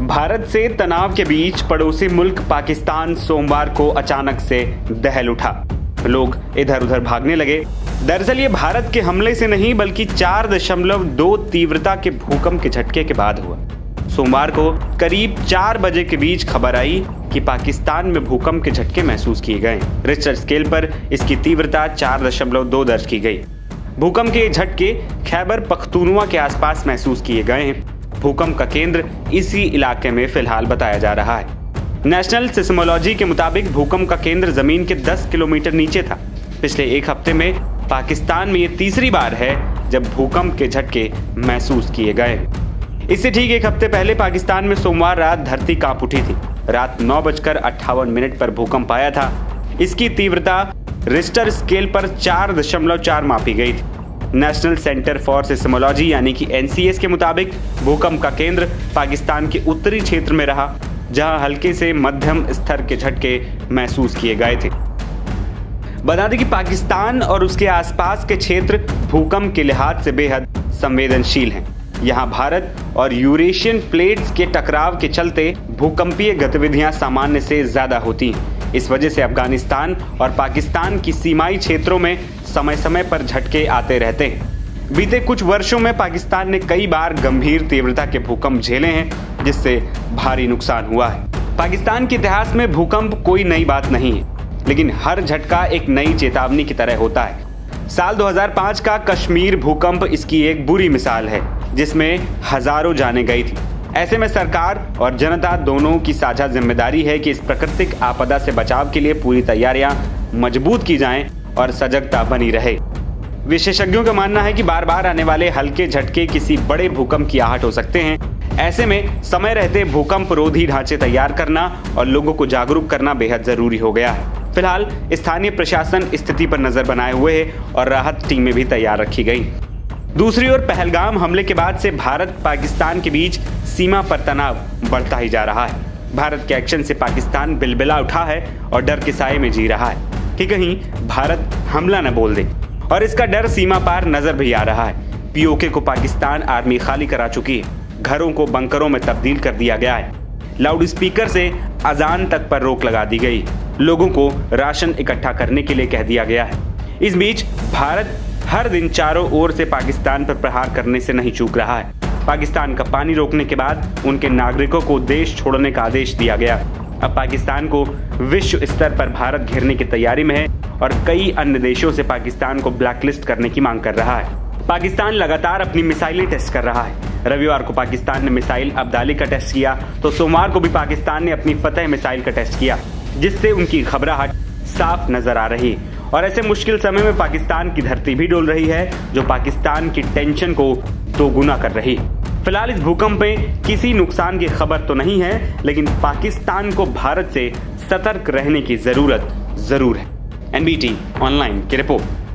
भारत से तनाव के बीच पड़ोसी मुल्क पाकिस्तान सोमवार को अचानक से दहल उठा। लोग इधर उधर भागने लगे। दरअसल ये भारत के हमले से नहीं बल्कि 4.2 तीव्रता के भूकंप के झटके के बाद हुआ। सोमवार को करीब 4 बजे के बीच खबर आई कि पाकिस्तान में भूकंप के झटके महसूस किए गए। रिक्टर स्केल पर इसकी तीव्रता 4.2 दर्ज की गई। भूकंप के झटके खैबर पख्तूनवा के आसपास महसूस किए गए हैं। भूकंप का केंद्र इसी इलाके में फिलहाल बताया जा रहा है। नेशनल सिस्मोलॉजी के मुताबिक भूकंप का केंद्र जमीन के 10 किलोमीटर नीचे था। पिछले एक हफ्ते में पाकिस्तान में ये तीसरी बार है जब भूकंप के झटके महसूस किए गए। इससे ठीक एक हफ्ते पहले पाकिस्तान में सोमवार रात धरती कांप उठी थी। रात 9:58 पर भूकंप आया था। इसकी तीव्रता रिक्टर स्केल पर 4.4 मापी गई थी। नेशनल सेंटर फॉर सिस्मोलॉजी यानी कि NCS के मुताबिक भूकंप का केंद्र पाकिस्तान के उत्तरी क्षेत्र में रहा, जहां हल्के से मध्यम स्तर के झटके महसूस किए गए थे। बता दें कि पाकिस्तान और उसके आसपास के क्षेत्र भूकंप के लिहाज से बेहद संवेदनशील हैं। यहाँ भारत और यूरेशियन प्लेट्स के टकराव के चलते भूकंपीय गतिविधियां सामान्य से ज्यादा होती हैं। इस वजह से अफगानिस्तान और पाकिस्तान की सीमाई क्षेत्रों में समय समय पर झटके आते रहते हैं। बीते कुछ वर्षों में पाकिस्तान ने कई बार गंभीर तीव्रता के भूकंप झेले हैं, जिससे भारी नुकसान हुआ है। पाकिस्तान के इतिहास में भूकंप कोई नई बात नहीं है, लेकिन हर झटका एक नई चेतावनी की तरह होता है। साल 2005 का कश्मीर भूकंप इसकी एक बुरी मिसाल है, जिसमें हजारों जानें गई थी। ऐसे में सरकार और जनता दोनों की साझा जिम्मेदारी है कि इस प्राकृतिक आपदा से बचाव के लिए पूरी तैयारियां मजबूत की जाएं और सजगता बनी रहे। विशेषज्ञों का मानना है कि बार बार आने वाले हल्के झटके किसी बड़े भूकंप की आहट हो सकते हैं। ऐसे में समय रहते भूकंप रोधी ढांचे तैयार करना और लोगों को जागरूक करना बेहद जरूरी हो गया है। फिलहाल स्थानीय प्रशासन स्थिति पर नजर बनाए हुए है और राहत टीमें भी तैयार रखी गई। दूसरी ओर पहलगाम हमले के बाद से भारत पाकिस्तान के बीच सीमा पर तनाव बढ़ता ही जा रहा है। भारत के एक्शन से पाकिस्तान बिलबिला उठा है और डर के साए में जी रहा है कि कहीं भारत हमला न बोल दे, और इसका डर सीमा पार नजर भी आ रहा है। POK को पाकिस्तान आर्मी खाली करा चुकी है। घरों को बंकरों में तब्दील कर दिया गया है। लाउड स्पीकर से अजान तक पर रोक लगा दी गई। लोगों को राशन इकट्ठा करने के लिए कह दिया गया है। इस बीच भारत हर दिन चारों ओर से पाकिस्तान पर प्रहार करने से नहीं चूक रहा है। पाकिस्तान का पानी रोकने के बाद उनके नागरिकों को देश छोड़ने का आदेश दिया गया। अब पाकिस्तान को विश्व स्तर पर भारत घेरने की तैयारी में है और कई अन्य देशों से पाकिस्तान को ब्लैकलिस्ट करने की मांग कर रहा है। पाकिस्तान लगातार अपनी मिसाइलें टेस्ट कर रहा है। रविवार को पाकिस्तान ने मिसाइल अब्दाली का टेस्ट किया, तो सोमवार को भी पाकिस्तान ने अपनी फतेह मिसाइल का टेस्ट किया, जिससे उनकी घबराहट साफ नजर आ रही है। और ऐसे मुश्किल समय में पाकिस्तान की धरती भी डोल रही है, जो पाकिस्तान की टेंशन को दोगुना कर रही है। फिलहाल इस भूकंप में किसी नुकसान की खबर तो नहीं है, लेकिन पाकिस्तान को भारत से सतर्क रहने की जरूरत जरूर है। NBT ऑनलाइन की रिपोर्ट।